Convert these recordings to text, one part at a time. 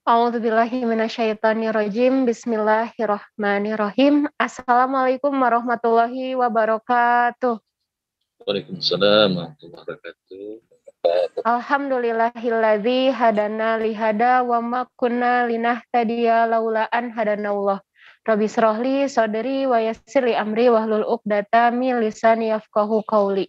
A'udzubillahi minasyaitonirrajim. Bismillahirrahmanirrahim. Assalamualaikum warahmatullahi wabarakatuh. Waalaikumsalam warahmatullahi wabarakatuh. Alhamdulillahilladzi hadana lihada wa ma kunna linahtadiya laula an hadanallah. Rabbi shrahli sadri wa yassir li amri wahlul 'uqdatam min lisani yafqahu qawli.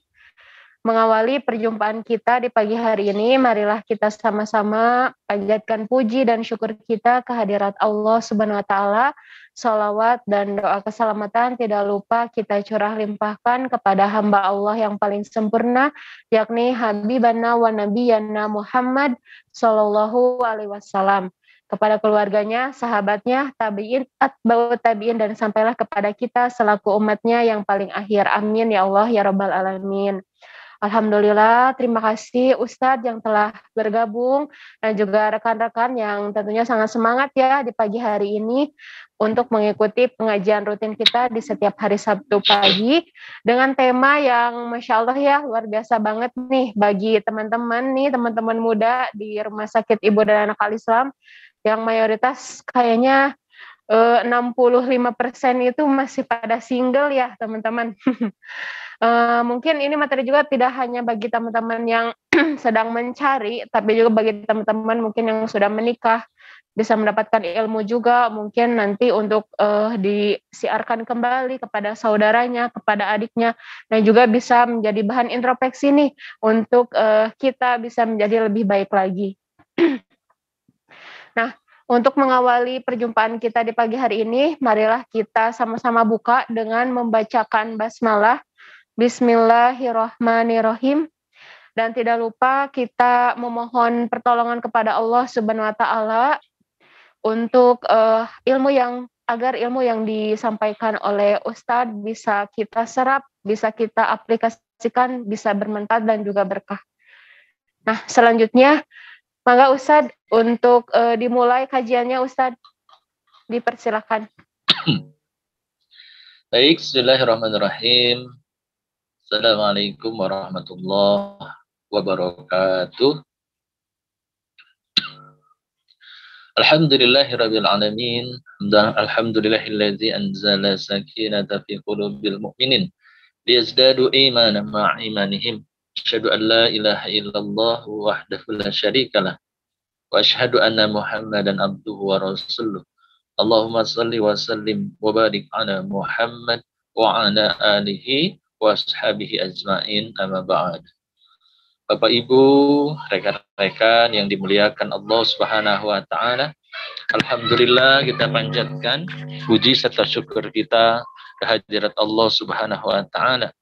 Mengawali perjumpaan kita di pagi hari ini, marilah kita sama-sama panjatkan puji dan syukur kita kehadirat Allah Subhanahu wa taala. Shalawat dan doa keselamatan tidak lupa kita curah limpahkan kepada hamba Allah yang paling sempurna, yakni Habibana wa Nabiyana Muhammad sallallahu alaihi wasallam. Kepada keluarganya, sahabatnya, tabi'in, atba'ut tabi'in, dan sampailah kepada kita selaku umatnya yang paling akhir. Amin ya Allah ya Rabbal Alamin. Alhamdulillah, terima kasih Ustadz yang telah bergabung dan juga rekan-rekan yang tentunya sangat semangat ya di pagi hari ini untuk mengikuti pengajian rutin kita di setiap hari Sabtu pagi dengan tema yang Masya Allah ya luar biasa banget nih bagi teman-teman muda di Rumah Sakit Ibu dan Anak Al-Islam yang mayoritas kayaknya 65% itu masih pada single ya teman-teman. Mungkin ini materi juga tidak hanya bagi teman-teman yang sedang mencari, tapi juga bagi teman-teman mungkin yang sudah menikah, bisa mendapatkan ilmu juga, mungkin nanti untuk disiarkan kembali kepada saudaranya, kepada adiknya, dan juga bisa menjadi bahan introspeksi nih, untuk kita bisa menjadi lebih baik lagi. Nah, untuk mengawali perjumpaan kita di pagi hari ini, marilah kita sama-sama buka dengan membacakan basmalah. Bismillahirrahmanirrahim. Dan tidak lupa kita memohon pertolongan kepada Allah Subhanahu wa taala untuk agar ilmu yang disampaikan oleh Ustadz bisa kita serap, bisa kita aplikasikan, bisa bermanfaat dan juga berkah. Nah, selanjutnya mangga Ustadz untuk dimulai kajiannya Ustadz. Dipersilakan. Baik, bismillahirrahmanirrahim. Assalamualaikum warahmatullahi wabarakatuh. Alhamdulillahirabbil alamin. Alhamdulillahilladzi anzala sakinata fi qulubil mu'minin liyazdadu imanan ma'a imanihim. Asyhadu an la ilaha illallah wahdahu la syarikalah wa asyhadu anna Muhammadan abduhu wa rasuluh. Allahumma salli wa sallim wa barik ala Muhammad wa ala alihi wa ashabihi ajma'in amma ba'd. Bapak Ibu, rekan-rekan yang dimuliakan Allah Subhanahu wa taala, alhamdulillah kita panjatkan puji serta syukur kita kehadirat Allah Subhanahu wa taala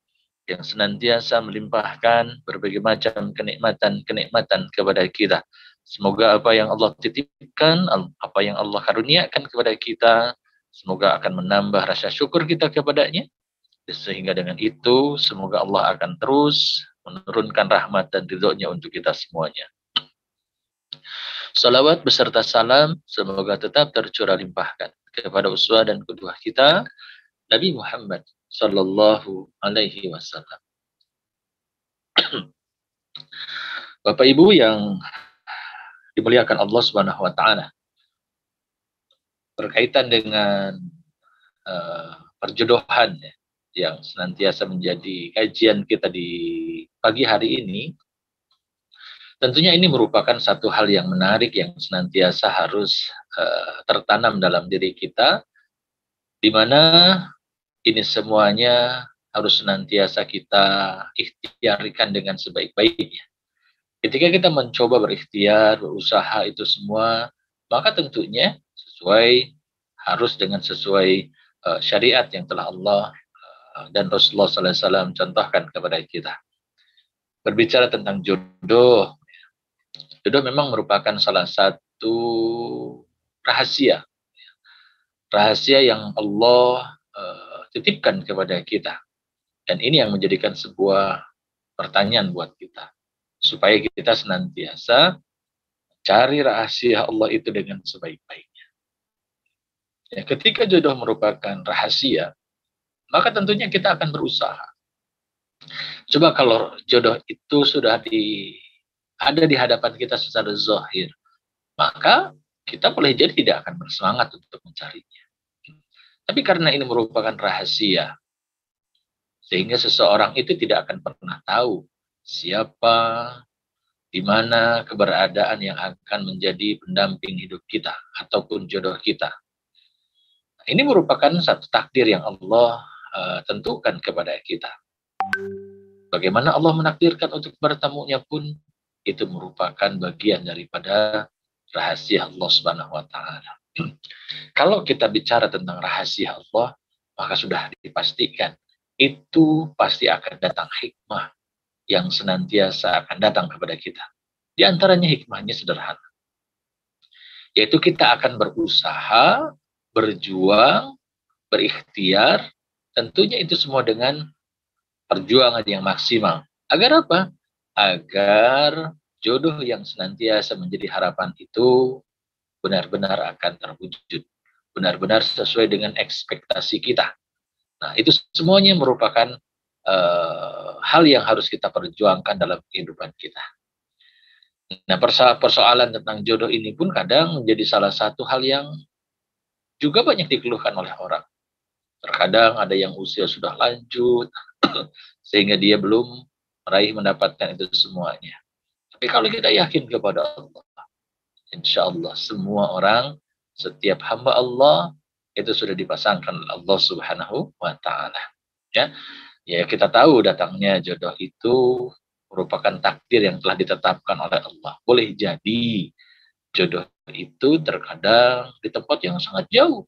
yang senantiasa melimpahkan berbagai macam kenikmatan kepada kita. Semoga apa yang Allah titipkan, apa yang Allah karuniakan kepada kita, semoga akan menambah rasa syukur kita kepadanya. Sehingga dengan itu, semoga Allah akan terus menurunkan rahmat dan ridho-Nya untuk kita semuanya. Salawat beserta salam, semoga tetap tercurah limpahkan kepada uswah dan qudwah kita, Nabi Muhammad Sallallahu Alaihi Wasallam. Bapak Ibu yang dimuliakan Allah Subhanahu wa taala. Berkaitan dengan perjodohan yang senantiasa menjadi kajian kita di pagi hari ini, tentunya ini merupakan satu hal yang menarik yang senantiasa harus tertanam dalam diri kita, di mana ini semuanya harus senantiasa kita ikhtiarkan dengan sebaik-baiknya. Ketika kita mencoba berikhtiar, berusaha itu semua, maka tentunya harus dengan sesuai syariat yang telah Allah dan Rasulullah SAW contohkan kepada kita. Berbicara tentang jodoh, jodoh memang merupakan salah satu rahasia yang Allah titipkan kepada kita. Dan ini yang menjadikan sebuah pertanyaan buat kita, supaya kita senantiasa cari rahasia Allah itu dengan sebaik-baiknya. Ya, ketika jodoh merupakan rahasia, maka tentunya kita akan berusaha. Coba kalau jodoh itu sudah ada di hadapan kita secara zahir, maka kita boleh jadi tidak akan bersemangat untuk mencarinya. Tapi karena ini merupakan rahasia, sehingga seseorang itu tidak akan pernah tahu siapa, di mana keberadaan yang akan menjadi pendamping hidup kita ataupun jodoh kita. Ini merupakan satu takdir yang Allah tentukan kepada kita. Bagaimana Allah menakdirkan untuk bertemunya pun itu merupakan bagian daripada rahasia Allah Subhanahu wa taala. Kalau kita bicara tentang rahasia Allah, maka sudah dipastikan itu pasti akan datang hikmah yang senantiasa akan datang kepada kita. Di antaranya hikmahnya sederhana, yaitu kita akan berusaha, berjuang, berikhtiar, tentunya itu semua dengan perjuangan yang maksimal. Agar apa? Agar jodoh yang senantiasa menjadi harapan itu benar-benar akan terwujud, benar-benar sesuai dengan ekspektasi kita. Nah, itu semuanya merupakan hal yang harus kita perjuangkan dalam kehidupan kita. Nah, persoalan tentang jodoh ini pun kadang menjadi salah satu hal yang juga banyak dikeluhkan oleh orang. Terkadang ada yang usia sudah lanjut, sehingga dia belum mendapatkan itu semuanya. Tapi kalau kita yakin kepada Allah, insya Allah semua orang, setiap hamba Allah itu sudah dipasangkan oleh Allah Subhanahu wa taala. Ya, kita tahu datangnya jodoh itu merupakan takdir yang telah ditetapkan oleh Allah. Boleh jadi jodoh itu terkadang di tempat yang sangat jauh,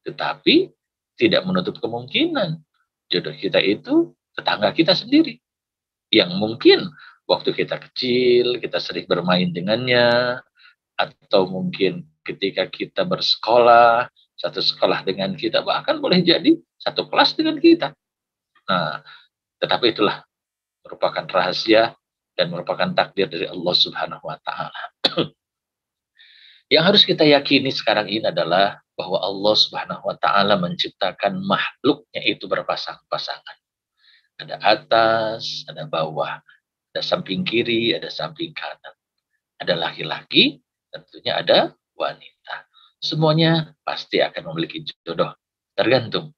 tetapi tidak menutup kemungkinan jodoh kita itu tetangga kita sendiri, yang mungkin waktu kita kecil kita sering bermain dengannya, atau mungkin ketika kita bersekolah satu sekolah dengan kita, bahkan boleh jadi satu kelas dengan kita. Nah, tetapi itulah merupakan rahasia dan merupakan takdir dari Allah Subhanahu wa taala. Yang harus kita yakini sekarang ini adalah bahwa Allah Subhanahu wa taala menciptakan makhluknya itu berpasang-pasangan. Ada atas, ada bawah, ada samping kiri, ada samping kanan. Ada laki-laki, tentunya ada wanita. Semuanya pasti akan memiliki jodoh. Tergantung.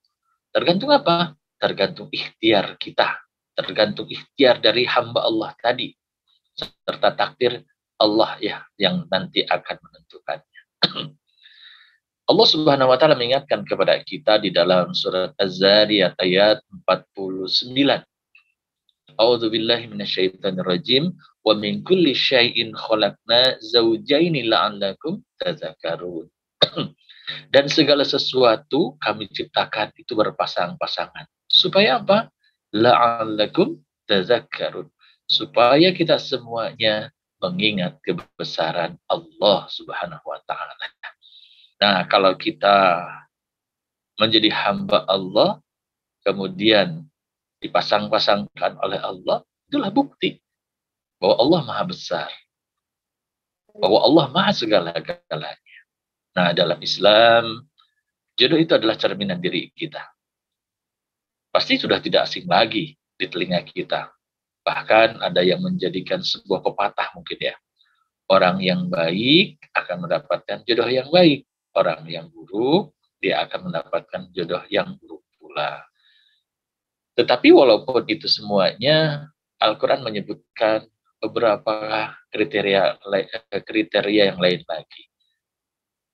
Tergantung apa? Tergantung ikhtiar kita. Tergantung ikhtiar dari hamba Allah tadi. Serta takdir Allah ya yang nanti akan menentukannya. Allah Subhanahu wa taala mengingatkan kepada kita di dalam surat Az-Zariyat ayat 49. A'udzu billahi minasyaitonir rajim wa min kulli syai'in khalaqna zawjaini la'allakum tadhakkarun. Dan segala sesuatu kami ciptakan itu berpasang-pasangan. Supaya apa? La'allakum tadhakkarun. Supaya kita semuanya mengingat kebesaran Allah Subhanahu wa taala. Nah, kalau kita menjadi hamba Allah, kemudian dipasang-pasangkan oleh Allah, itulah bukti bahwa Allah Maha Besar, bahwa Allah Maha segala-galanya. Nah, dalam Islam, jodoh itu adalah cerminan diri kita. Pasti sudah tidak asing lagi di telinga kita. Bahkan ada yang menjadikan sebuah pepatah mungkin ya. Orang yang baik akan mendapatkan jodoh yang baik. Orang yang buruk, dia akan mendapatkan jodoh yang buruk pula. Tetapi walaupun itu semuanya, Al-Quran menyebutkan beberapa kriteria yang lain lagi.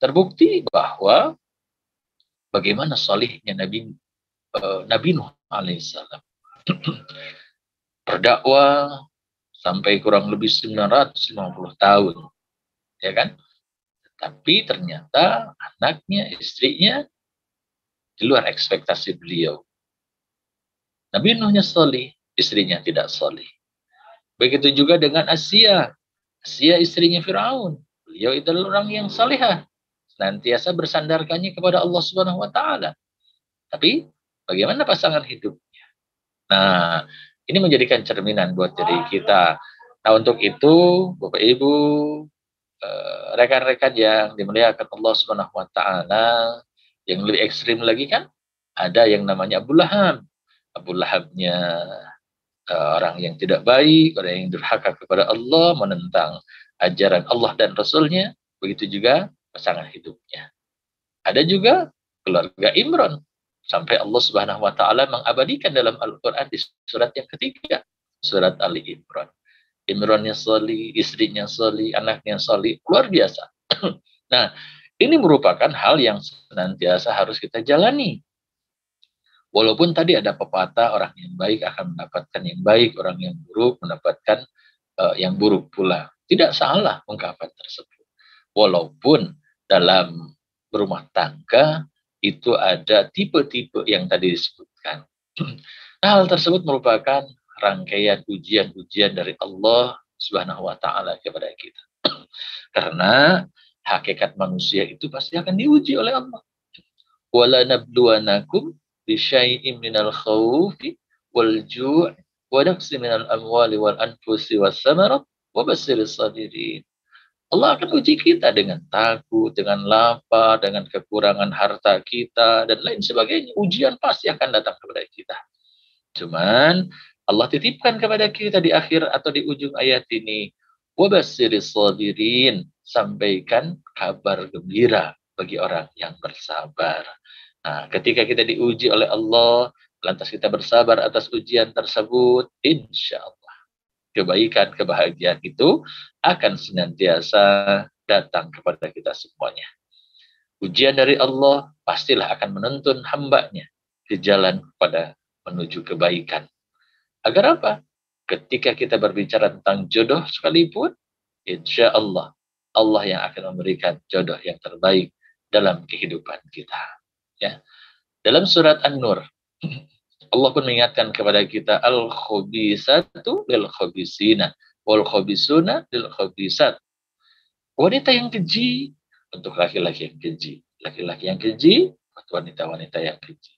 Terbukti bahwa bagaimana salihnya Nabi Nuh alaihissalam. Berdakwah sampai kurang lebih 950 tahun. Ya kan? Tapi ternyata anaknya, istrinya di luar ekspektasi beliau. Nabi Nuhnya solih, istrinya tidak solih. Begitu juga dengan Asia. Asia istrinya Firaun. Beliau itu adalah orang yang salihah. Senantiasa bersandarkannya kepada Allah Subhanahu wa taala. Tapi bagaimana pasangan hidupnya? Nah, ini menjadikan cerminan buat diri kita. Nah, untuk itu, Bapak Ibu, rekan-rekan yang dimuliakan Allah Subhanahu wa taala, yang lebih ekstrim lagi kan ada yang namanya Abu Lahab. Abu Lahabnya orang yang tidak baik, orang yang durhaka kepada Allah, menentang ajaran Allah dan Rasulnya. Begitu juga pasangan hidupnya. Ada juga keluarga Imran. Sampai Allah Subhanahu wa taala mengabadikan dalam Al-Qur'an di surat yang ketiga, surat Ali Imran. Imrannya sholih, istrinya sholih, anaknya sholih, luar biasa. Nah, ini merupakan hal yang senantiasa harus kita jalani. Walaupun tadi ada pepatah, orang yang baik akan mendapatkan yang baik, orang yang buruk mendapatkan yang buruk pula. Tidak salah ungkapan tersebut. Walaupun dalam berumah tangga itu ada tipe-tipe yang tadi disebutkan. Nah, hal tersebut merupakan rangkaian ujian-ujian dari Allah Subhanahu wa taala kepada kita. Karena hakikat manusia itu pasti akan diuji oleh Allah. Wala nabluwanakum bisyai'in minal khawfi wal ju' wa naqsi minal amwali wal anfusi was samarat wa basyiris sabirin. Allah akan uji kita dengan takut, dengan lapar, dengan kekurangan harta kita, dan lain sebagainya. Ujian pasti akan datang kepada kita. Cuman Allah titipkan kepada kita di akhir atau di ujung ayat ini, wabasyiris sabirin, sampaikan kabar gembira bagi orang yang bersabar. Nah, ketika kita diuji oleh Allah, lantas kita bersabar atas ujian tersebut, insya Allah kebaikan, kebahagiaan itu akan senantiasa datang kepada kita semuanya. Ujian dari Allah pastilah akan menuntun hambanya ke jalan kepada menuju kebaikan. Agar apa? Ketika kita berbicara tentang jodoh sekalipun, insya Allah, Allah yang akan memberikan jodoh yang terbaik dalam kehidupan kita. Ya. Dalam surat An-Nur, Allah pun mengingatkan kepada kita al-khabisatu lil khabisina wal khabisuna lil khabisat. Wanita yang keji untuk laki-laki yang keji, laki-laki yang keji untuk wanita-wanita yang keji.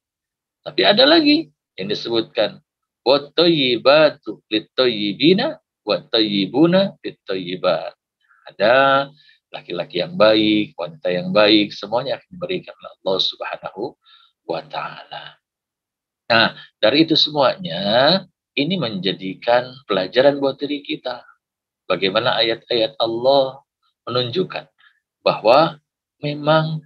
Tapi ada lagi yang disebutkan wat thayyibatu lit thayyibina wat thayyibuna lit thayyibat. Ada laki-laki yang baik, wanita yang baik, semuanya akan diberikan oleh Allah Subhanahu wa taala. Nah, dari itu semuanya, ini menjadikan pelajaran buat diri kita. Bagaimana ayat-ayat Allah menunjukkan bahwa memang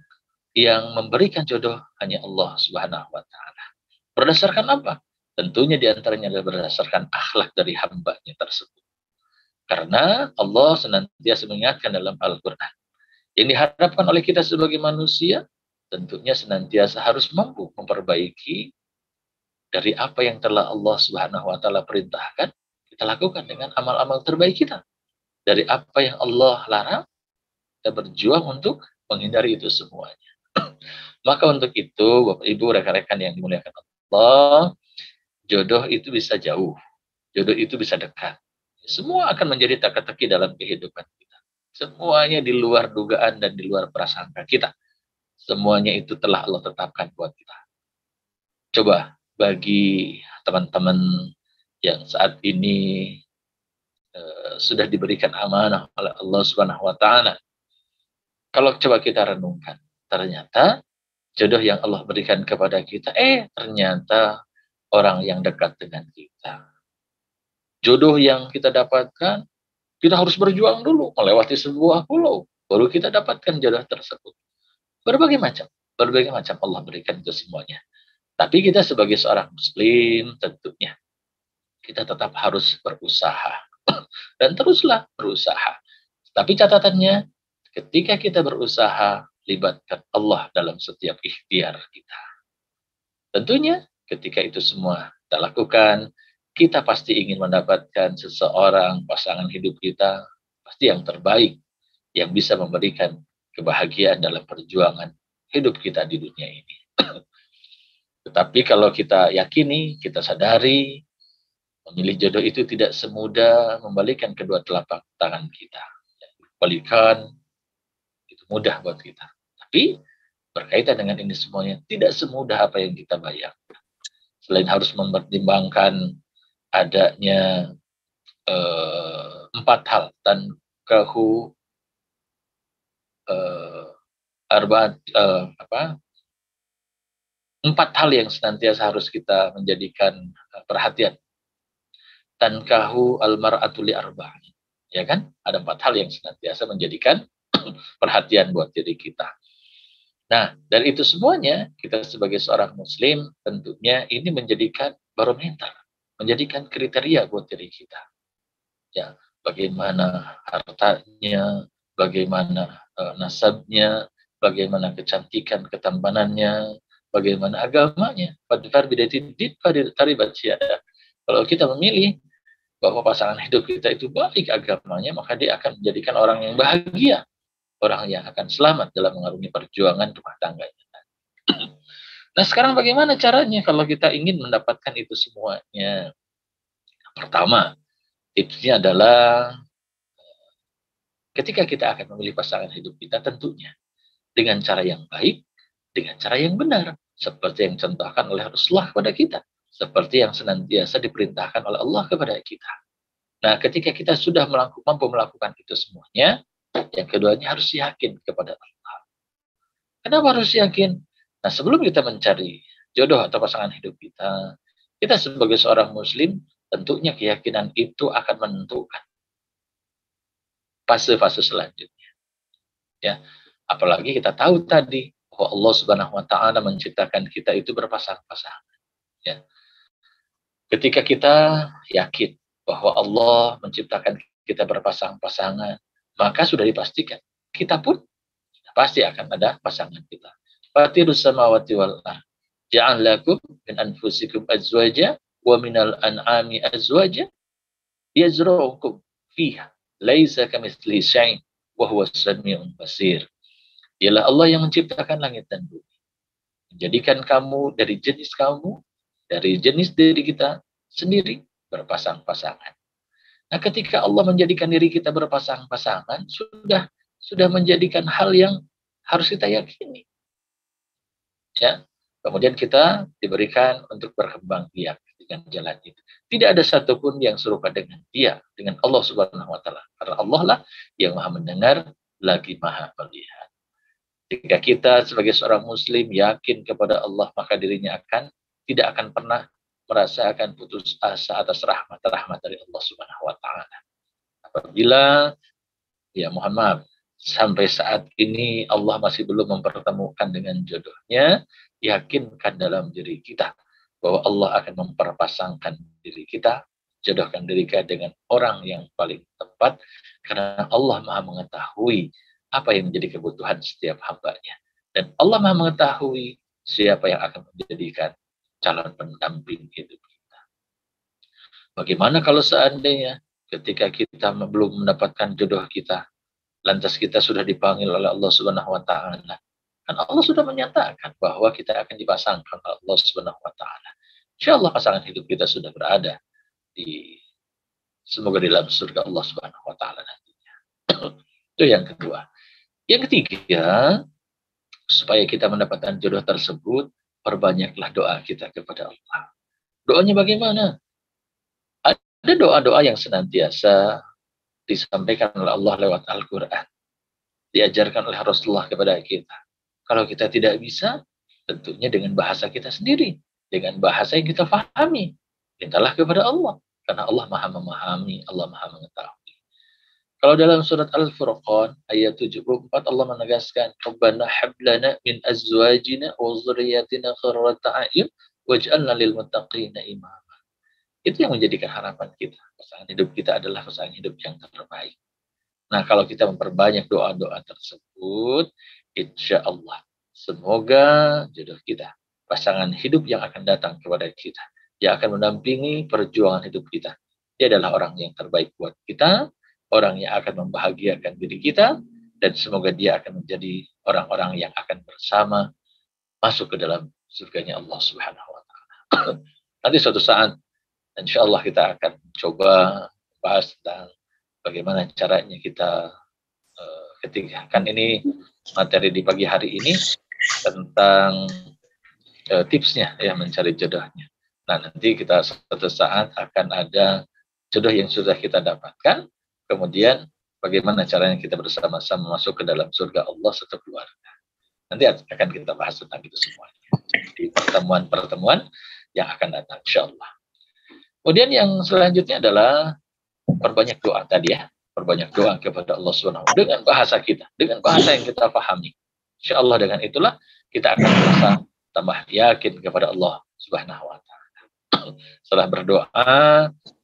yang memberikan jodoh hanya Allah Subhanahu wa taala. Berdasarkan apa? Tentunya diantaranya adalah berdasarkan akhlak dari hambanya tersebut. Karena Allah senantiasa mengingatkan dalam Al-Quran. Yang diharapkan oleh kita sebagai manusia, tentunya senantiasa harus mampu memperbaiki dari apa yang telah Allah Subhanahu wa taala perintahkan, kita lakukan dengan amal-amal terbaik kita. Dari apa yang Allah larang, kita berjuang untuk menghindari itu semuanya. Maka untuk itu, Bapak Ibu, rekan-rekan yang dimuliakan Allah, jodoh itu bisa jauh, jodoh itu bisa dekat. Semua akan menjadi teka-teki dalam kehidupan kita. Semuanya di luar dugaan dan di luar prasangka kita. Semuanya itu telah Allah tetapkan buat kita. Coba bagi teman-teman yang saat ini sudah diberikan amanah oleh Allah Subhanahu wa taala. Kalau coba kita renungkan, ternyata jodoh yang Allah berikan kepada kita ternyata orang yang dekat dengan kita. Jodoh yang kita dapatkan, kita harus berjuang dulu melewati sebuah pulau baru kita dapatkan jodoh tersebut. Berbagai macam Allah berikan itu semuanya. Tapi kita sebagai seorang muslim tentunya kita tetap harus berusaha. Dan teruslah berusaha. Tapi catatannya, ketika kita berusaha, libatkan Allah dalam setiap ikhtiar kita. Tentunya ketika itu semua kita lakukan, kita pasti ingin mendapatkan seseorang pasangan hidup kita, pasti yang terbaik, yang bisa memberikan kebahagiaan dalam perjuangan hidup kita di dunia ini. Tetapi kalau kita yakini, kita sadari, memilih jodoh itu tidak semudah membalikan kedua telapak tangan kita. Balikan, itu mudah buat kita. Tapi berkaitan dengan ini semuanya, tidak semudah apa yang kita bayangkan. Selain harus mempertimbangkan adanya 4 hal, tankahu arbaat 4 hal yang senantiasa harus kita menjadikan perhatian. Tankahu almar'atu li arba'in. Ya kan? Ada 4 hal yang senantiasa menjadikan perhatian buat diri kita. Nah, dari itu semuanya, kita sebagai seorang muslim tentunya ini menjadikan barometer, menjadikan kriteria buat diri kita. Ya, bagaimana hartanya, bagaimana nasabnya, bagaimana kecantikan, ketampanannya, bagaimana agamanya. Kalau kita memilih bahwa pasangan hidup kita itu baik agamanya, maka dia akan menjadikan orang yang bahagia, orang yang akan selamat dalam mengarungi perjuangan rumah tangganya. Nah, sekarang bagaimana caranya kalau kita ingin mendapatkan itu semuanya? Pertama, tipsnya adalah ketika kita akan memilih pasangan hidup kita, tentunya dengan cara yang baik, dengan cara yang benar, seperti yang contohkan oleh Rasulullah kepada kita, seperti yang senantiasa diperintahkan oleh Allah kepada kita. Nah, ketika kita sudah mampu melakukan itu semuanya, yang keduanya harus yakin kepada Allah. Kenapa harus yakin? Nah, sebelum kita mencari jodoh atau pasangan hidup kita sebagai seorang muslim, tentunya keyakinan itu akan menentukan fase-fase selanjutnya. Ya, apalagi kita tahu tadi bahwa Allah Subhanahu wa taala menciptakan kita itu berpasang-pasangan. Ya. Ketika kita yakin bahwa Allah menciptakan kita berpasang-pasangan, maka sudah dipastikan kita pun pasti akan ada pasangan kita. Fatirus samawati wal ardh. Ja'al lakum min anfusikum azwaja wa minal an'ami azwaja yazra'ukum fiha laisa kamitslihi syai' wa huwas samiul basir. Dialah Allah yang menciptakan langit dan bumi. Menjadikan kamu dari jenis kamu, dari jenis diri kita sendiri berpasang-pasangan. Nah, ketika Allah menjadikan diri kita berpasang-pasangan, sudah menjadikan hal yang harus kita yakini. Ya, kemudian kita diberikan untuk berkembang biak dengan jalan itu. Tidak ada satupun yang serupa dengan dia, dengan Allah Subhanahu wa taala. Karena Allah lah yang Maha mendengar lagi Maha melihat. Jika kita sebagai seorang muslim yakin kepada Allah, maka dirinya tidak akan pernah merasakan putus asa atas rahmat dari Allah Subhanahu wa taala. Apabila mohon maaf, sampai saat ini Allah masih belum mempertemukan dengan jodohnya, yakinkan dalam diri kita bahwa Allah akan memperpasangkan diri kita, jodohkan diri kita dengan orang yang paling tepat, karena Allah Maha mengetahui apa yang menjadi kebutuhan setiap hambanya. Dan Allah Maha mengetahui siapa yang akan menjadikan calon pendamping hidup kita. Bagaimana kalau seandainya ketika kita belum mendapatkan jodoh kita, lantas kita sudah dipanggil oleh Allah Subhanahu wa taala. Dan Allah sudah menyatakan bahwa kita akan dipasangkan oleh Allah Subhanahu wa taala. Insyaallah pasangan hidup kita sudah berada semoga di dalam surga Allah Subhanahu wa taala nantinya. Itu yang kedua. Yang ketiga, supaya kita mendapatkan jodoh tersebut, perbanyaklah doa kita kepada Allah. Doanya bagaimana? Ada doa-doa yang senantiasa disampaikan oleh Allah lewat Al-Quran. Diajarkan oleh Rasulullah kepada kita. Kalau kita tidak bisa, tentunya dengan bahasa kita sendiri. Dengan bahasa yang kita pahami. Mintalah kepada Allah. Karena Allah Maha memahami, Allah Maha mengetahui. Kalau dalam surat Al-Furqan ayat 74 Allah menegaskan, Rabbana hablana min azwajina wa dzurriyyatina qurrata a'yun waj'alna lil muttaqina imama. Itu yang menjadikan harapan kita. Pasangan hidup kita adalah pasangan hidup yang terbaik. Nah, kalau kita memperbanyak doa-doa tersebut, insya Allah, semoga jodoh kita, pasangan hidup yang akan datang kepada kita, yang akan mendampingi perjuangan hidup kita, dia adalah orang yang terbaik buat kita, orang yang akan membahagiakan diri kita, dan semoga dia akan menjadi orang-orang yang akan bersama masuk ke dalam surganya Allah Subhanahu wa taala. Nanti suatu saat insya Allah kita akan coba bahas tentang bagaimana caranya kita ketika kan ini materi di pagi hari ini tentang tipsnya ya mencari jodohnya. Nah, nanti kita suatu saat akan ada jodoh yang sudah kita dapatkan, kemudian bagaimana caranya kita bersama-sama masuk ke dalam surga Allah satu keluarga. Nanti akan kita bahas tentang itu semuanya di pertemuan-pertemuan yang akan datang insya Allah. Kemudian yang selanjutnya adalah perbanyak doa tadi ya. perbanyak doa kepada Allah Subhanahu wa taala dengan bahasa kita, dengan bahasa yang kita pahami. Insya Allah dengan itulah kita akan merasa tambah yakin kepada Allah Subhanahu wa taala. Setelah berdoa,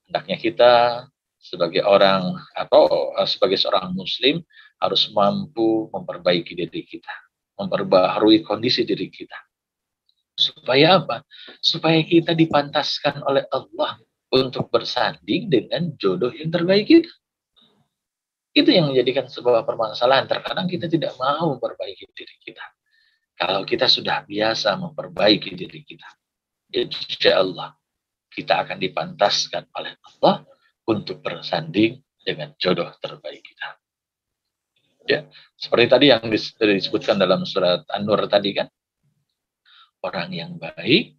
hendaknya kita sebagai orang atau sebagai seorang muslim harus mampu memperbaiki diri kita, memperbaharui kondisi diri kita. Supaya apa? Supaya kita dipantaskan oleh Allah untuk bersanding dengan jodoh yang terbaik kita. Itu yang menjadikan sebuah permasalahan. Terkadang kita tidak mau memperbaiki diri kita. Kalau kita sudah biasa memperbaiki diri kita, insya Allah kita akan dipantaskan oleh Allah untuk bersanding dengan jodoh terbaik kita. Ya, seperti tadi yang disebutkan dalam surat An-Nur tadi kan, orang yang baik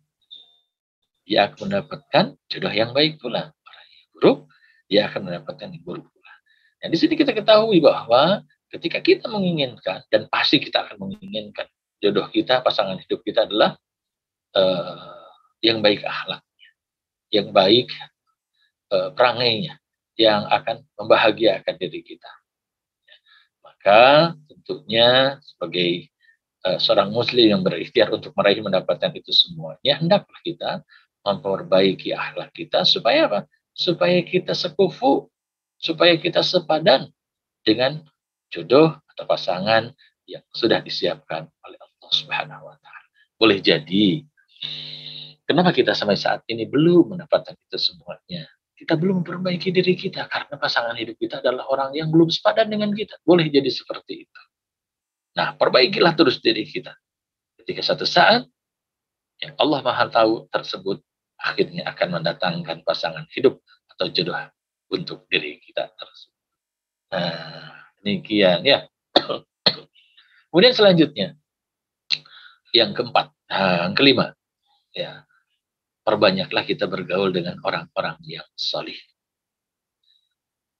dia akan mendapatkan jodoh yang baik pula. Orang yang buruk dia akan mendapatkan yang buruk pula. Nah, di sini kita ketahui bahwa ketika kita menginginkan, dan pasti kita akan menginginkan jodoh kita, pasangan hidup kita adalah yang baik akhlaknya, yang baik perangainya, yang akan membahagiakan diri kita. Maka tentunya sebagai seorang muslim yang berikhtiar untuk meraih mendapatkan itu semuanya, hendaklah kita memperbaiki akhlak kita supaya apa? Supaya kita sekufu, supaya kita sepadan dengan jodoh atau pasangan yang sudah disiapkan oleh Allah Subhanahu wa taala. Boleh jadi kenapa kita sampai saat ini belum mendapatkan itu semuanya? Kita belum memperbaiki diri kita karena pasangan hidup kita adalah orang yang belum sepadan dengan kita. Boleh jadi seperti itu. Nah, perbaikilah terus diri kita. Ketika satu saat yang Allah Maha Tahu tersebut akhirnya akan mendatangkan pasangan hidup atau jodoh untuk diri kita tersebut. Nah, demikian ya. Kemudian selanjutnya yang keempat, yang kelima, ya, perbanyaklah kita bergaul dengan orang-orang yang solih.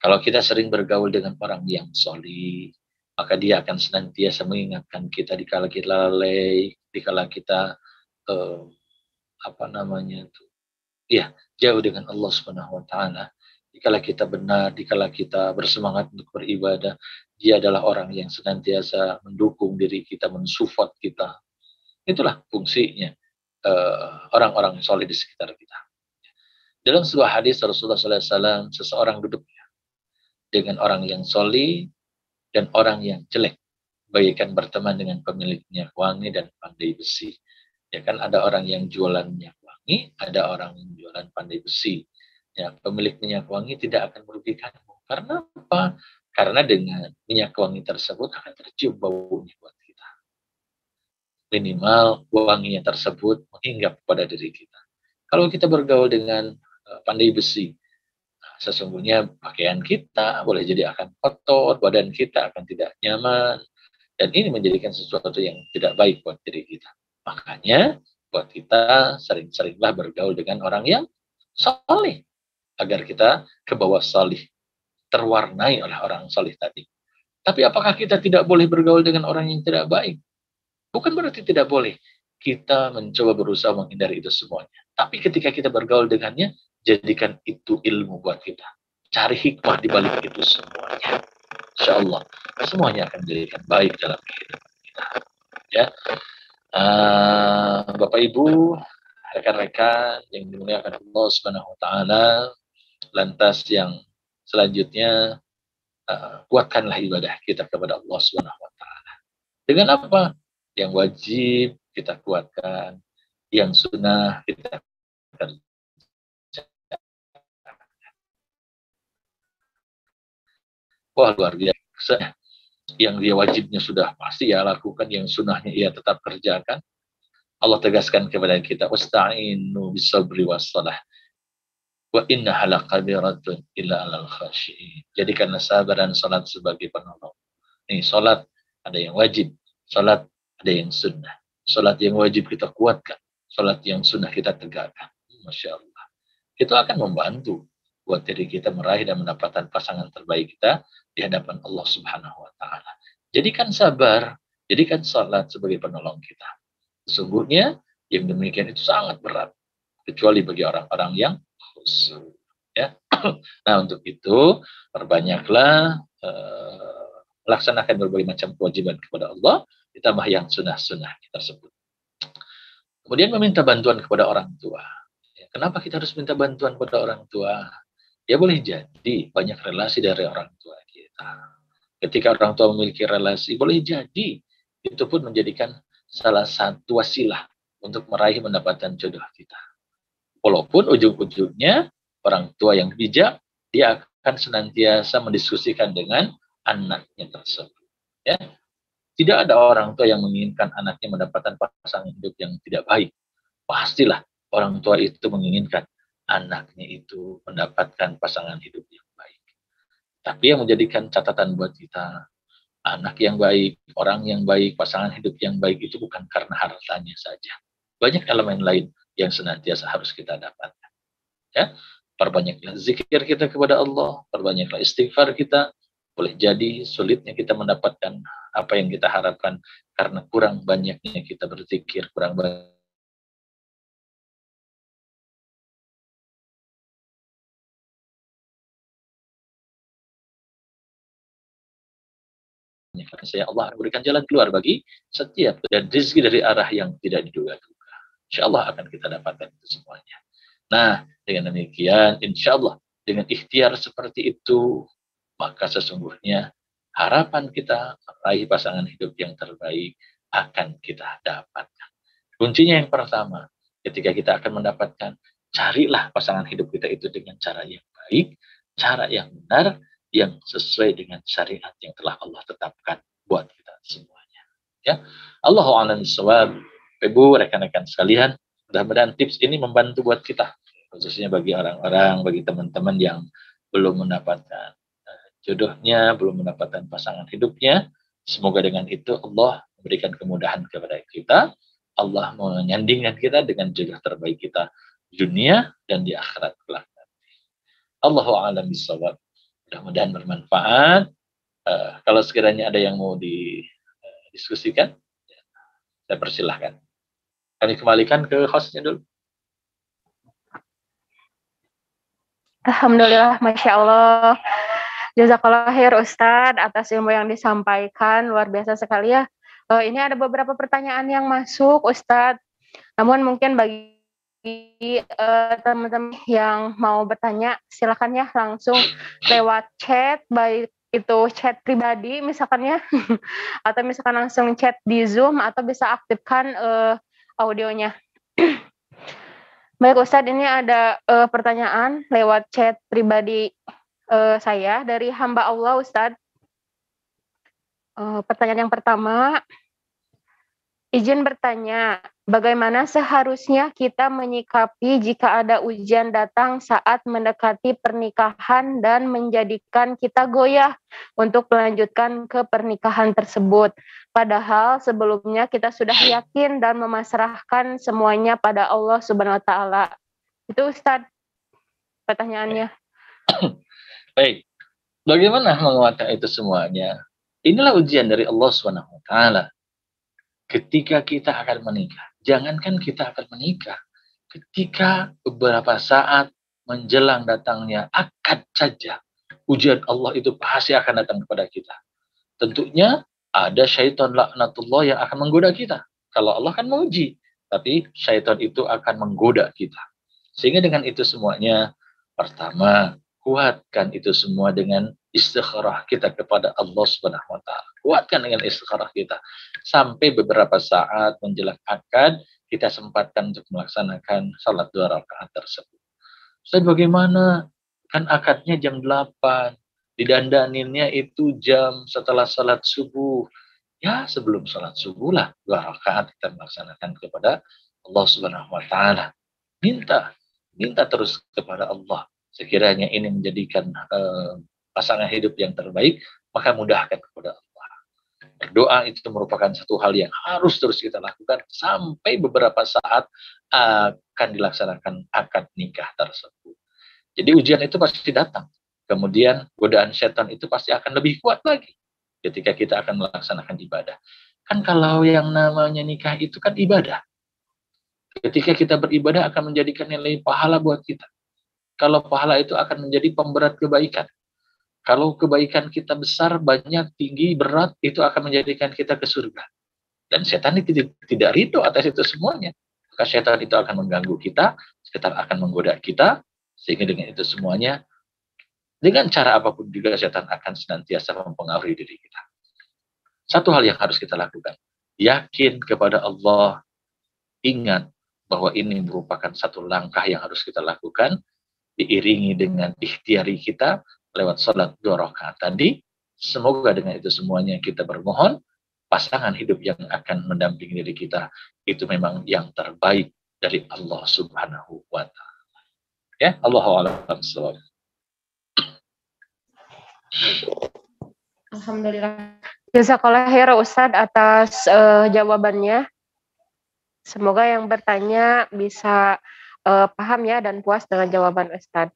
Kalau kita sering bergaul dengan orang yang solih, maka dia akan senantiasa mengingatkan kita dikala kita lalai, dikala kita jauh dengan Allah Subhanahu wa taala. Dikala kita benar, dikala kita bersemangat untuk beribadah, dia adalah orang yang senantiasa mendukung diri kita, mensupport kita. Itulah fungsinya orang-orang soleh di sekitar kita. Dalam sebuah hadis Rasulullah SAW, seseorang duduk dengan orang yang soleh dan orang yang jelek, bagaikan berteman dengan pemilik minyak wangi dan pandai besi. Ya kan, ada orang yang jualan minyak wangi, ada orang yang jualan pandai besi. Ya, pemilik minyak wangi tidak akan merugikanmu. Karena apa? Karena dengan minyak wangi tersebut akan tercium baunya buat kita. Minimal wanginya tersebut menghinggap pada diri kita. Kalau kita bergaul dengan pandai besi, sesungguhnya pakaian kita boleh jadi akan kotor, badan kita akan tidak nyaman, dan ini menjadikan sesuatu yang tidak baik buat diri kita. Makanya buat kita sering-seringlah bergaul dengan orang yang saleh, agar kita ke bawah saleh, terwarnai oleh orang saleh tadi. Tapi apakah kita tidak boleh bergaul dengan orang yang tidak baik? Bukan berarti tidak boleh. Kita mencoba berusaha menghindari itu semuanya. Tapi ketika kita bergaul dengannya, jadikan itu ilmu buat kita. Cari hikmah di balik itu semuanya. Insya Allah, semuanya akan dijadikan baik dalam kehidupan kita. Ya, Bapak Ibu, rekan-rekan yang dimuliakan Allah Subhanahu Wa Taala, lantas yang selanjutnya kuatkanlah ibadah kita kepada Allah Subhanahu Wa Taala. Dengan apa? Yang wajib kita kuatkan, yang sunnah kita kerjakan. Wah, luar biasa. Yang dia wajibnya sudah pasti ya lakukan, yang sunnahnya ia tetap kerjakan. Allah tegaskan kepada kita, wasta'inu bisabri wassalah wa innaha laqabiratun illa 'alal khashi'in. Jadikanlah sabar dan salat sebagai penolong. Nih, salat ada yang wajib, salat ada yang sunnah. Salat yang wajib kita kuatkan, salat yang sunnah kita tegakkan. Masya Allah. Itu akan membantu buat diri kita meraih dan mendapatkan pasangan terbaik kita di hadapan Allah Subhanahu wa taala. Jadikan sabar, jadikan salat sebagai penolong kita. Sesungguhnya yang demikian itu sangat berat, kecuali bagi orang-orang yang khusyuk. Ya. Nah, untuk itu perbanyaklah laksanakan berbagai macam kewajiban kepada Allah, ditambah yang sunnah-sunnah tersebut. Kemudian meminta bantuan kepada orang tua. Kenapa kita harus minta bantuan kepada orang tua? Ya boleh jadi banyak relasi dari orang tua kita. Ketika orang tua memiliki relasi, boleh jadi itu pun menjadikan salah satu wasilah untuk meraih mendapatkan jodoh kita. Walaupun ujung-ujungnya orang tua yang bijak, dia akan senantiasa mendiskusikan dengan anaknya tersebut. Ya, tidak ada orang tua yang menginginkan anaknya mendapatkan pasangan hidup yang tidak baik. Pastilah orang tua itu menginginkan anaknya itu mendapatkan pasangan hidup yang baik. Tapi yang menjadikan catatan buat kita, anak yang baik, orang yang baik, pasangan hidup yang baik itu bukan karena hartanya saja. Banyak elemen lain yang senantiasa harus kita dapatkan. Ya, perbanyaklah zikir kita kepada Allah, perbanyaklah istighfar kita. Boleh jadi sulitnya kita mendapatkan apa yang kita harapkan karena kurang banyaknya kita berzikir, kurang banyak karena saya Allah berikan jalan keluar bagi setiap dan rezeki dari arah yang tidak diduga-duga. Insya Allah akan kita dapatkan itu semuanya. Nah, dengan demikian, insya Allah dengan ikhtiar seperti itu, maka sesungguhnya harapan kita meraih pasangan hidup yang terbaik akan kita dapatkan. Kuncinya yang pertama, ketika kita akan mendapatkan, carilah pasangan hidup kita itu dengan cara yang baik, cara yang benar, yang sesuai dengan syariat yang telah Allah tetapkan buat kita semuanya. Ya, Allahu a'lam bishawab. Ibu, rekan-rekan sekalian, mudah-mudahan tips ini membantu buat kita, khususnya bagi orang-orang, bagi teman-teman yang belum mendapatkan jodohnya, belum mendapatkan pasangan hidupnya. Semoga dengan itu Allah memberikan kemudahan kepada kita. Allah menyandingkan kita dengan jodoh terbaik kita di dunia dan di akhirat kelak. Allahu a'lam bishawab. Mudah-mudahan bermanfaat. Kalau sekiranya ada yang mau didiskusikan, saya persilahkan. Kami kembalikan ke hostnya dulu. Alhamdulillah, Masya Allah. Jazakallah khair Ustadz atas ilmu yang disampaikan. Luar biasa sekali ya. Ini ada beberapa pertanyaan yang masuk Ustadz. Namun mungkin bagi teman-teman yang mau bertanya, silakan ya langsung lewat chat, baik itu chat pribadi misalkan ya, atau misalkan langsung chat di Zoom, atau bisa aktifkan audionya. Baik Ustadz, ini ada pertanyaan lewat chat pribadi saya dari hamba Allah Ustadz. Pertanyaan yang pertama, izin bertanya, bagaimana seharusnya kita menyikapi jika ada ujian datang saat mendekati pernikahan dan menjadikan kita goyah untuk melanjutkan ke pernikahan tersebut? Padahal sebelumnya kita sudah yakin dan memasrahkan semuanya pada Allah Subhanahu wa Ta'ala. Itu Ustadz pertanyaannya. Baik, bagaimana menguatkan itu semuanya? Inilah ujian dari Allah Subhanahu wa Ta'ala. Ketika kita akan menikah, jangankan kita akan menikah, ketika beberapa saat menjelang datangnya akad saja, ujian Allah itu pasti akan datang kepada kita. Tentunya ada syaitan laknatullah yang akan menggoda kita. Kalau Allah kan menguji, tapi syaitan itu akan menggoda kita. Sehingga dengan itu semuanya, pertama, kuatkan itu semua dengan istikharah kita kepada Allah Subhanahu wa Ta'ala. Kuatkan dengan istikharah kita. Sampai beberapa saat menjelang akad, kita sempatkan untuk melaksanakan salat 2 rakaat tersebut. Ustaz, bagaimana? Kan akadnya jam 8. Didandaninnya itu jam setelah salat subuh. Ya, sebelum salat subuh lah 2 rakaat kita melaksanakan kepada Allah Subhanahu wa Ta'ala. Minta terus kepada Allah. Sekiranya ini menjadikan pasangan hidup yang terbaik, maka mudahkan kepada Allah. Berdoa itu merupakan satu hal yang harus terus kita lakukan sampai beberapa saat akan dilaksanakan akad nikah tersebut. Jadi ujian itu pasti datang. Kemudian godaan setan itu pasti akan lebih kuat lagi ketika kita akan melaksanakan ibadah. Kan kalau yang namanya nikah itu kan ibadah. Ketika kita beribadah akan menjadikan nilai pahala buat kita. kalau pahala itu akan menjadi pemberat kebaikan. Kalau kebaikan kita besar, banyak, tinggi, berat, itu akan menjadikan kita ke surga. Dan setan itu tidak ridho atas itu semuanya. Maka setan itu akan mengganggu kita, setan akan menggoda kita, sehingga dengan itu semuanya, dengan cara apapun juga setan akan senantiasa mempengaruhi diri kita. Satu hal yang harus kita lakukan, yakin kepada Allah, ingat bahwa ini merupakan satu langkah yang harus kita lakukan, diiringi dengan ikhtiari kita lewat sholat 2 rakaat tadi. Semoga dengan itu semuanya kita bermohon pasangan hidup yang akan mendampingi diri kita itu memang yang terbaik dari Allah Subhanahu wa Ta'ala. Ya, Allahu a'lam bishawab. Alhamdulillah. Jazakallah khair Ustadz atas jawabannya. Semoga yang bertanya bisa paham ya dan puas dengan jawaban Ustadz.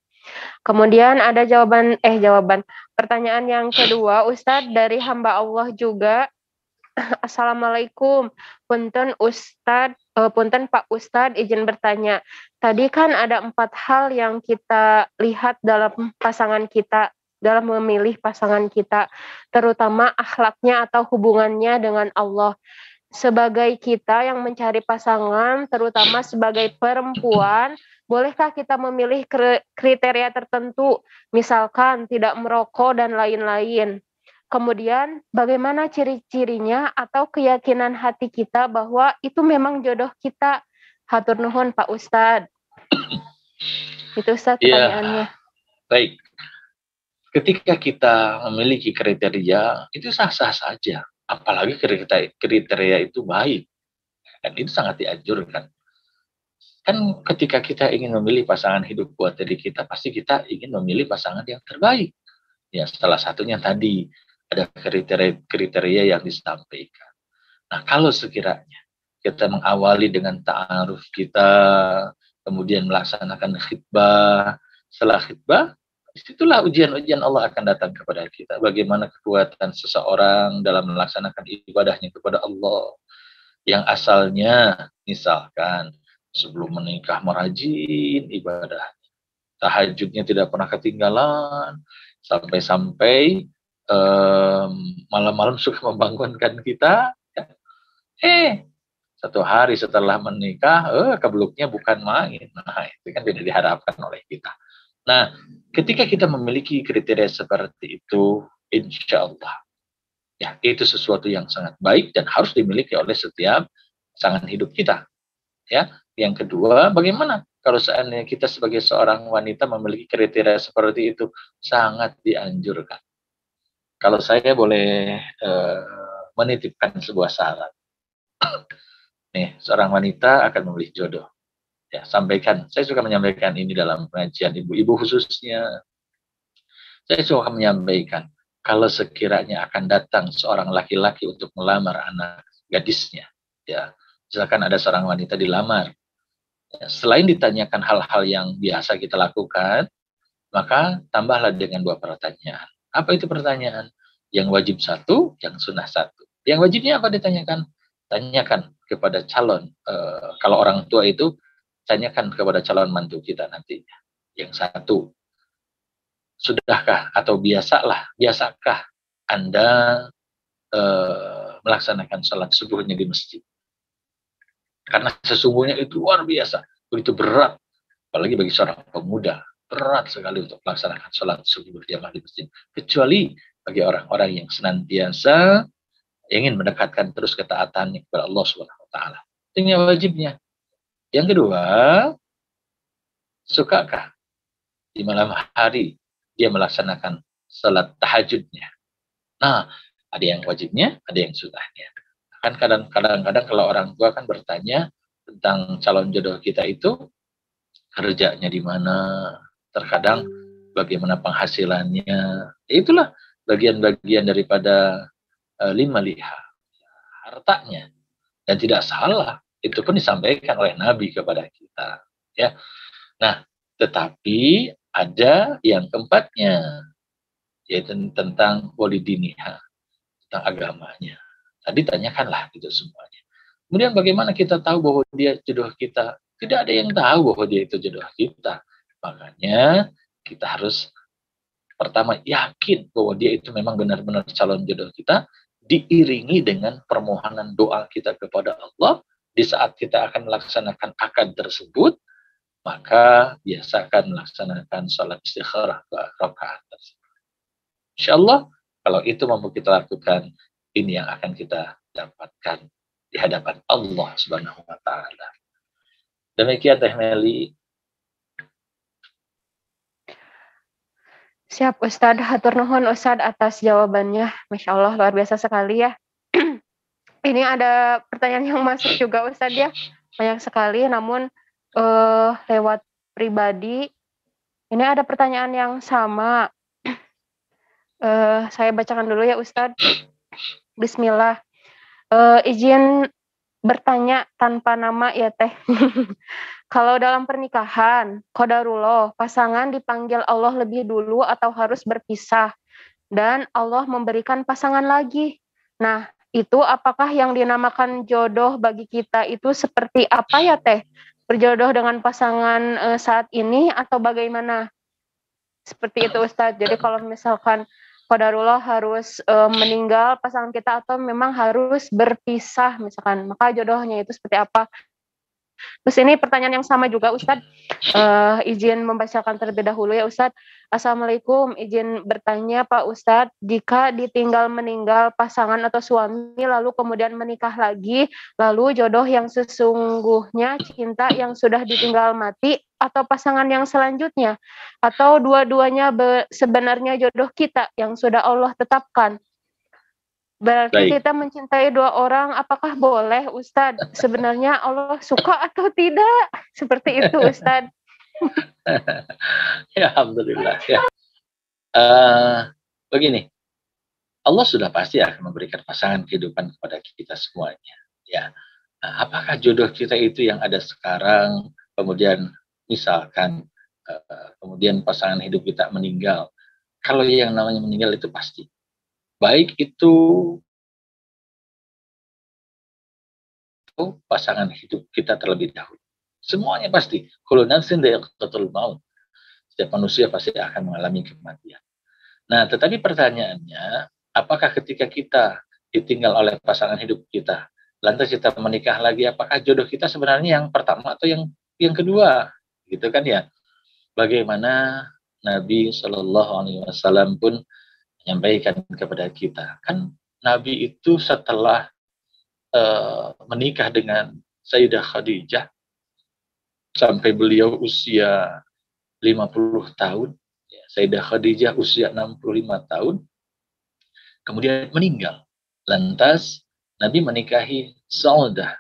Kemudian ada pertanyaan yang kedua, Ustadz, dari hamba Allah juga. Assalamualaikum, punten Ustadz, punten Pak Ustadz, izin bertanya. Tadi kan ada 4 hal yang kita lihat dalam pasangan kita, dalam memilih pasangan kita, terutama akhlaknya atau hubungannya dengan Allah. Sebagai kita yang mencari pasangan, terutama sebagai perempuan, bolehkah kita memilih kriteria tertentu, misalkan tidak merokok dan lain-lain? Kemudian, bagaimana ciri-cirinya atau keyakinan hati kita bahwa itu memang jodoh kita? Hatur nuhun Pak Ustadz. Itu Ustadz pertanyaannya. Baik. Ketika kita memiliki kriteria, itu sah-sah saja. Apalagi kriteria itu baik. Dan itu sangat dianjurkan. Kan ketika kita ingin memilih pasangan hidup buat diri kita, pasti kita ingin memilih pasangan yang terbaik. Ya, salah satunya tadi ada kriteria yang disampaikan. Nah, kalau sekiranya kita mengawali dengan ta'aruf kita, kemudian melaksanakan khitbah, setelah khitbah, disitulah ujian-ujian Allah akan datang kepada kita. Bagaimana kekuatan seseorang dalam melaksanakan ibadahnya kepada Allah. Yang asalnya, misalkan, sebelum menikah merajin ibadah. Tahajudnya tidak pernah ketinggalan. Sampai-sampai malam-malam suka membangunkan kita. Satu hari setelah menikah, kebluknya bukan main. Nah, itu kan tidak diharapkan oleh kita. Nah, ketika kita memiliki kriteria seperti itu, insya Allah, ya itu sesuatu yang sangat baik dan harus dimiliki oleh setiap pasangan hidup kita. Ya, yang kedua, bagaimana kalau seandainya kita sebagai seorang wanita memiliki kriteria seperti itu? Sangat dianjurkan. Kalau saya boleh menitipkan sebuah syarat, nih seorang wanita akan memilih jodoh. Ya, sampaikan. Saya suka menyampaikan ini dalam pengajian ibu-ibu khususnya. Saya suka menyampaikan, kalau sekiranya akan datang seorang laki-laki untuk melamar anak gadisnya, ya, misalkan ada seorang wanita dilamar, ya, selain ditanyakan hal-hal yang biasa kita lakukan, maka tambahlah dengan 2 pertanyaan. Apa itu pertanyaan? Yang wajib 1, yang sunnah 1. Yang wajibnya apa ditanyakan? Tanyakan kepada calon, kalau orang tua itu, tanyakan kepada calon mantu kita nantinya. Yang 1, sudahkah atau biasakah Anda melaksanakan sholat subuhnya di masjid? Karena sesungguhnya itu luar biasa, begitu berat, apalagi bagi seorang pemuda, berat sekali untuk melaksanakan sholat subuh berjamaah di masjid. Kecuali bagi orang-orang yang senantiasa ingin mendekatkan terus ketaatannya kepada Allah Subhanahu wa Ta'ala. Itu yang wajibnya. Yang kedua, sukakah di malam hari dia melaksanakan salat tahajudnya? Nah, ada yang wajibnya, ada yang sunnahnya. Kan kadang-kadang kalau orang tua kan bertanya tentang calon jodoh kita itu kerjanya di mana, terkadang bagaimana penghasilannya. Itulah bagian-bagian daripada 5 liha, hartanya. Dan tidak salah, itu pun disampaikan oleh Nabi kepada kita. Ya, nah, tetapi ada yang keempatnya, yaitu tentang walidiniha, tentang agamanya. Tadi tanyakanlah itu semuanya. Kemudian bagaimana kita tahu bahwa dia jodoh kita? Tidak ada yang tahu bahwa dia itu jodoh kita. Makanya kita harus pertama yakin bahwa dia itu memang benar-benar calon jodoh kita, diiringi dengan permohonan doa kita kepada Allah. Di saat kita akan melaksanakan akad tersebut, maka biasakan melaksanakan salat istikharah rakaat tersebut. Insya Allah, kalau itu mampu kita lakukan, ini yang akan kita dapatkan di hadapan Allah Subhanahu wa Ta'ala. Demikian Teh Meli. Siap Ustadz, hatur nuhun Ustadz atas jawabannya. Masya Allah, luar biasa sekali ya. Ini ada pertanyaan yang masuk juga Ustadz ya. Banyak sekali, namun lewat pribadi. Ini ada pertanyaan yang sama. Saya bacakan dulu ya Ustadz. Bismillah. Izin bertanya tanpa nama ya Teh. Kalau dalam pernikahan, qadarullah, pasangan dipanggil Allah lebih dulu atau harus berpisah, dan Allah memberikan pasangan lagi. Nah, itu apakah yang dinamakan jodoh bagi kita itu seperti apa ya Teh? Berjodoh dengan pasangan saat ini atau bagaimana? Seperti itu Ustadz. Jadi kalau misalkan qadarullah harus meninggal pasangan kita atau memang harus berpisah misalkan, maka jodohnya itu seperti apa? Terus ini pertanyaan yang sama juga Ustadz, izin membacakan terlebih dahulu ya Ustadz. Assalamualaikum, izin bertanya Pak Ustadz, jika ditinggal meninggal pasangan atau suami lalu kemudian menikah lagi, lalu jodoh yang sesungguhnya cinta yang sudah ditinggal mati atau pasangan yang selanjutnya, atau dua-duanya sebenarnya jodoh kita yang sudah Allah tetapkan. Berarti Baik. kita mencintai dua orang, apakah boleh Ustadz? Sebenarnya Allah suka atau tidak? Seperti itu Ustadz. Ya, alhamdulillah ya. Begini, Allah sudah pasti akan memberikan pasangan kehidupan kepada kita semuanya. Ya, nah, apakah jodoh kita itu yang ada sekarang, kemudian misalkan kemudian pasangan hidup kita meninggal? Kalau yang namanya meninggal itu pasti. Baik itu pasangan hidup kita terlebih dahulu. Semuanya pasti. Kullu nafsin dha'iqatul maut. Setiap manusia pasti akan mengalami kematian. Nah, tetapi pertanyaannya, apakah ketika kita ditinggal oleh pasangan hidup kita, lantas kita menikah lagi, apakah jodoh kita sebenarnya yang pertama atau yang kedua? Gitu kan ya. Bagaimana Nabi Shallallahu Alaihi Wasallam pun menyampaikan kepada kita, kan Nabi itu setelah menikah dengan Sayyidah Khadijah sampai beliau usia 50 tahun, Sayyidah Khadijah usia 65 tahun, kemudian meninggal. Lantas Nabi menikahi Saudah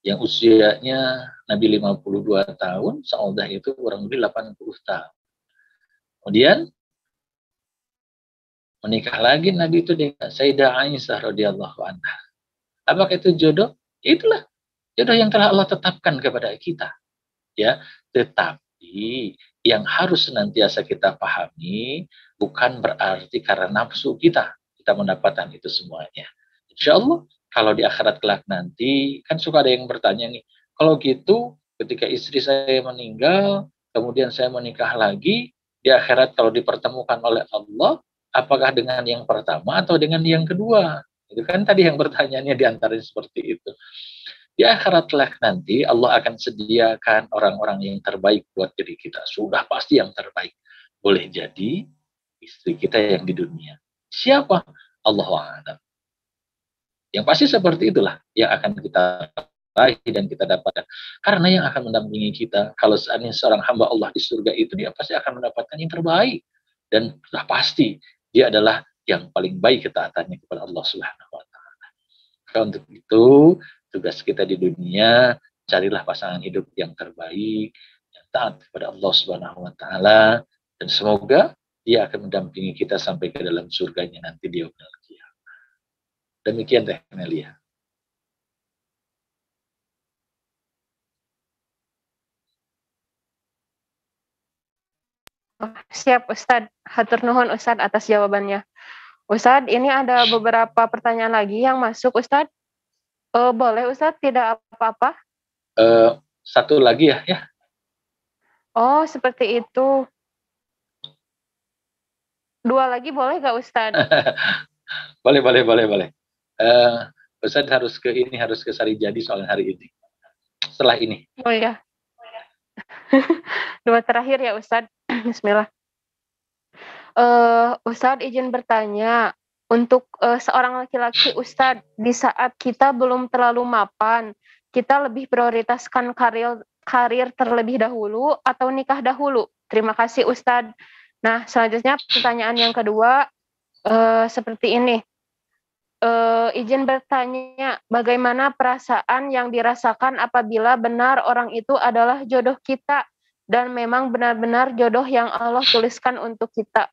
yang usianya Nabi 52 tahun, Saudah itu kurang lebih 80 tahun. Kemudian menikah lagi Nabi itu dengan Sayyidah Aisyah radhiyallahu anha. Apakah itu jodoh? Itulah jodoh yang telah Allah tetapkan kepada kita. Ya, tetapi yang harus senantiasa kita pahami bukan berarti karena nafsu kita mendapatkan itu semuanya. Insya Allah kalau di akhirat kelak nanti kan suka ada yang bertanya nih, kalau gitu ketika istri saya meninggal kemudian saya menikah lagi di akhirat kalau dipertemukan oleh Allah, apakah dengan yang pertama atau dengan yang kedua? Itu kan tadi yang pertanyaannya diantaranya seperti itu. Di akhirat kelak nanti Allah akan sediakan orang-orang yang terbaik buat diri kita. Sudah pasti yang terbaik. Boleh jadi istri kita yang di dunia. Siapa? Allahu a'lam. Yang pasti seperti itulah yang akan kita raih dan kita dapatkan. Karena yang akan mendampingi kita, kalau seandainya seorang hamba Allah di surga itu, dia pasti akan mendapatkan yang terbaik. Dan sudah pasti dia adalah yang paling baik ketaatannya kepada Allah Subhanahu wa Ta'ala. Untuk itu, tugas kita di dunia, carilah pasangan hidup yang terbaik, yang taat kepada Allah Subhanahu wa Ta'ala, dan semoga dia akan mendampingi kita sampai ke dalam surganya nanti di yaumil qiyamah. Demikian Teh Melia. Siap Ustadz, hatur nuhun Ustadz atas jawabannya. Ustadz, ini ada beberapa pertanyaan lagi yang masuk Ustadz. Boleh Ustadz, tidak apa-apa? Satu lagi ya. Oh, seperti itu. 2 lagi boleh nggak Ustadz? Boleh. Ustadz harus ke Sarijadi soal hari ini. Setelah ini. Oh ya. 2 terakhir ya Ustadz. Bismillah. Ustadz izin bertanya, untuk seorang laki-laki Ustadz, di saat kita belum terlalu mapan, kita lebih prioritaskan karir terlebih dahulu atau nikah dahulu? Terima kasih Ustadz. Nah, selanjutnya pertanyaan yang kedua seperti ini. Izin bertanya, bagaimana perasaan yang dirasakan apabila benar orang itu adalah jodoh kita dan memang benar-benar jodoh yang Allah tuliskan untuk kita?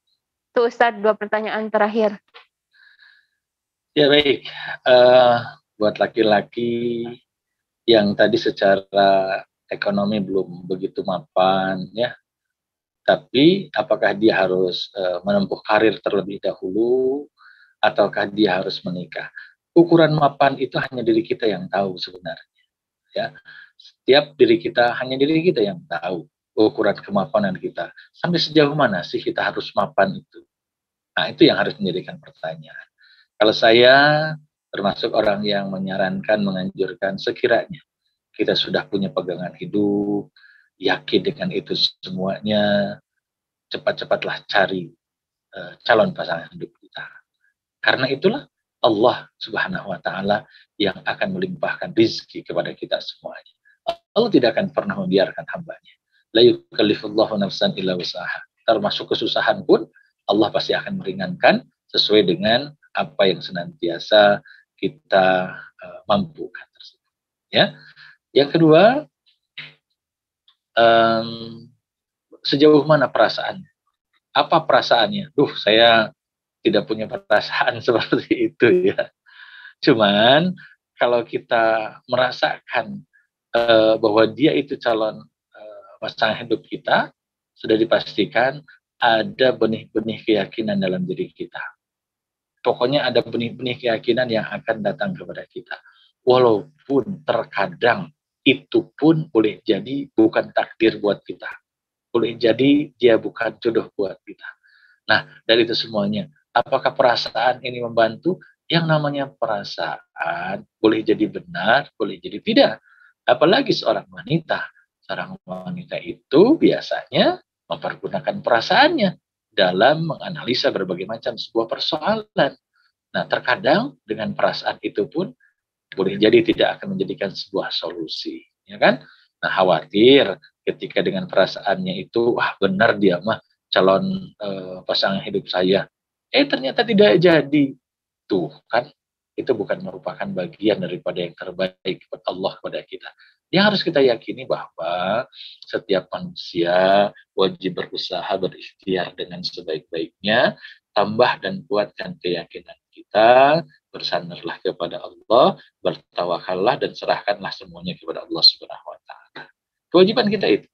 Itu Ustadz 2 pertanyaan terakhir. Ya baik, buat laki-laki yang tadi secara ekonomi belum begitu mapan ya, tapi apakah dia harus menempuh karir terlebih dahulu ataukah dia harus menikah? Ukuran mapan itu hanya diri kita yang tahu sebenarnya ya. Setiap diri kita, hanya diri kita yang tahu ukuran kemapanan kita. Sampai sejauh mana sih kita harus mapan itu? Nah, itu yang harus menjadikan pertanyaan. Kalau saya termasuk orang yang menyarankan, menganjurkan sekiranya kita sudah punya pegangan hidup, yakin dengan itu semuanya, cepat-cepatlah cari calon pasangan hidup kita. Karena itulah Allah Subhanahu wa taala yang akan melimpahkan rizki kepada kita semuanya. Allah tidak akan pernah membiarkan hambanya. La yukallifullahu nafsan illa usaha. Termasuk kesusahan pun Allah pasti akan meringankan sesuai dengan apa yang senantiasa kita mampukan tersebut. Ya. Yang kedua, sejauh mana perasaannya? Apa perasaannya? Saya tidak punya perasaan seperti itu ya. Cuman kalau kita merasakan bahwa dia itu calon pasangan hidup kita, sudah dipastikan ada benih-benih keyakinan dalam diri kita. Pokoknya ada benih-benih keyakinan yang akan datang kepada kita. Walaupun terkadang itu pun boleh jadi bukan takdir buat kita. Boleh jadi dia bukan jodoh buat kita. Nah, dari itu semuanya, apakah perasaan ini membantu? Yang namanya perasaan boleh jadi benar, boleh jadi tidak. Apalagi seorang wanita. Seorang wanita itu biasanya mempergunakan perasaannya dalam menganalisa berbagai macam sebuah persoalan. Nah, terkadang dengan perasaan itu pun boleh jadi tidak akan menjadikan sebuah solusi, ya kan? Nah, khawatir ketika dengan perasaannya itu, wah benar dia mah calon pasangan hidup saya. Ternyata tidak jadi. Tuh kan, itu bukan merupakan bagian daripada yang terbaik kepada Allah kepada kita. Yang harus kita yakini bahwa setiap manusia wajib berusaha berikhtiar dengan sebaik-baiknya, tambah dan kuatkan keyakinan kita, bersandarlah kepada Allah, bertawakallah dan serahkanlah semuanya kepada Allah Subhanahu wa taala. Kewajiban kita itu.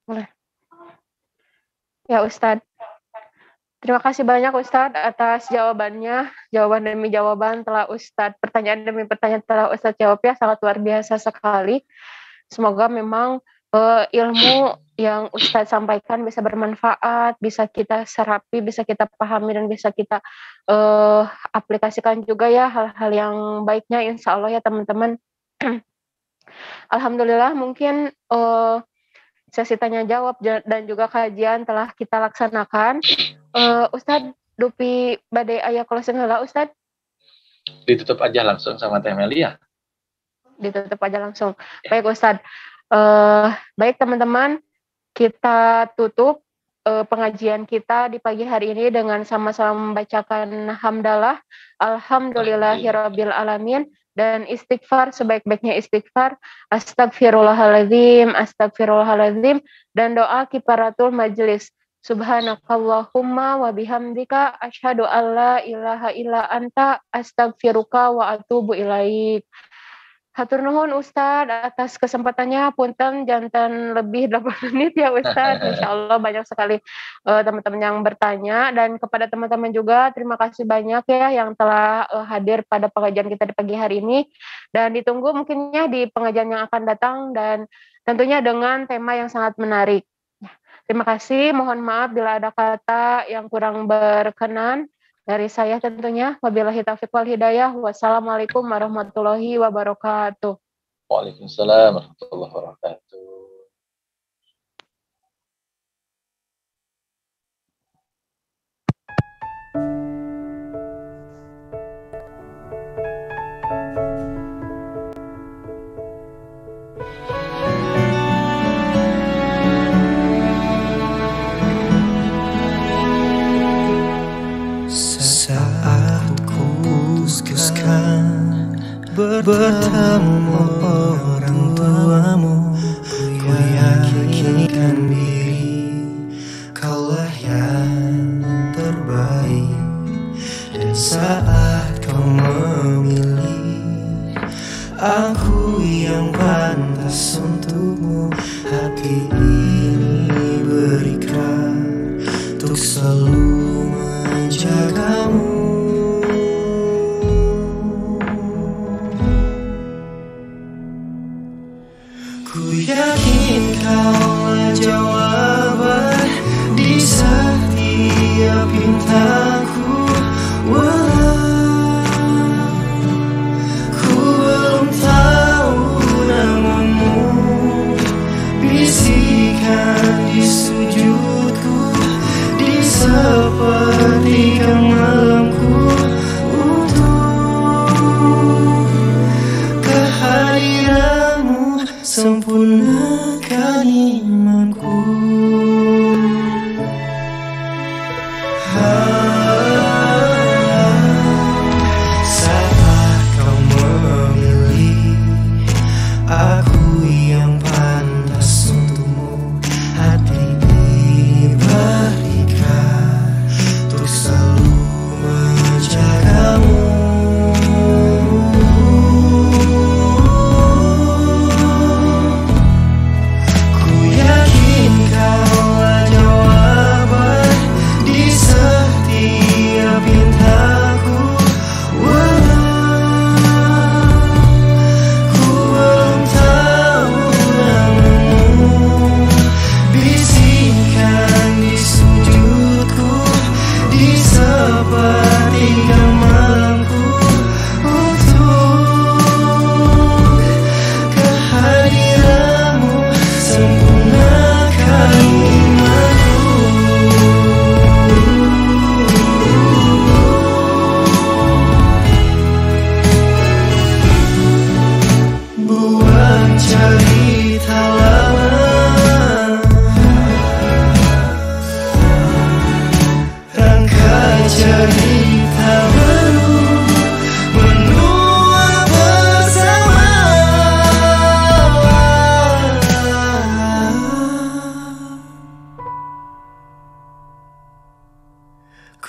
Boleh. Ya Ustadz. Terima kasih banyak Ustadz atas jawabannya. Jawaban demi jawaban telah Ustadz, pertanyaan demi pertanyaan telah Ustadz jawab ya, sangat luar biasa sekali. Semoga memang ilmu yang Ustadz sampaikan bisa bermanfaat, bisa kita serapi, bisa kita pahami, dan bisa kita aplikasikan juga ya hal-hal yang baiknya insya Allah ya teman-teman. Alhamdulillah mungkin sesi tanya jawab dan juga kajian telah kita laksanakan. Ustadz, dupi badai ayah closing heula Ustadz? Ditutup aja langsung sama Teh Melia. Ditutup aja langsung. Baik Ustadz. Baik teman-teman, kita tutup pengajian kita di pagi hari ini dengan sama-sama membacakan hamdalah, alhamdulillahirabbil alamin, dan istighfar sebaik-baiknya istighfar, astagfirullahaladzim, dan doa kifaratul majelis. Subhanakallahumma wa bihamdika asyhadu an la ilaha illa anta astaghfiruka wa atubu ilaik. Hatur nuhun Ustadz atas kesempatannya, punten jantan lebih 8 menit ya Ustadz. Insya Allah banyak sekali teman-teman yang bertanya, dan kepada teman-teman juga terima kasih banyak ya yang telah hadir pada pengajian kita di pagi hari ini, dan ditunggu mungkinnya di pengajian yang akan datang, dan tentunya dengan tema yang sangat menarik. Terima kasih, mohon maaf bila ada kata yang kurang berkenan dari saya tentunya. Wabillahi taufiq wal hidayah. Wassalamualaikum warahmatullahi wabarakatuh. Waalaikumsalam warahmatullahi wabarakatuh. Bertemu orang tuamu, ku yakinkan diri kaulah yang terbaik. Dan saat kau memilih aku yang pantas untukmu, hati ini berikrar untuk selalu menjagamu. Yakin kaulah jawaban di setiap pintaku, walau ku belum tahu namamu. Bisikan di sujudku, di sepertiga malamku, untuk kehadiranmu sempurnakan imanku. Saat kau memilih aku yang pantas untukmu, hati ini berikan untuk selalu menjagamu.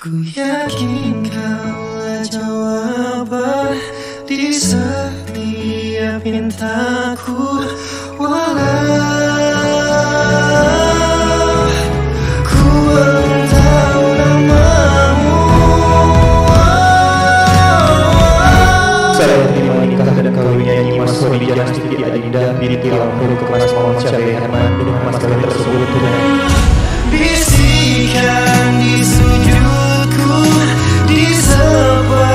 Ku yakin kaulah jawaban di setiap pintaku, walau ku belum tahu namamu. Saya terima nikah dan kawinnya Nyimas Wadidah Siti Adinda binti Lampung Kemas Muhammad Syafi'i Herman dengan mas kawin tersebut tunai. Bisikan di sujudku, di sebelah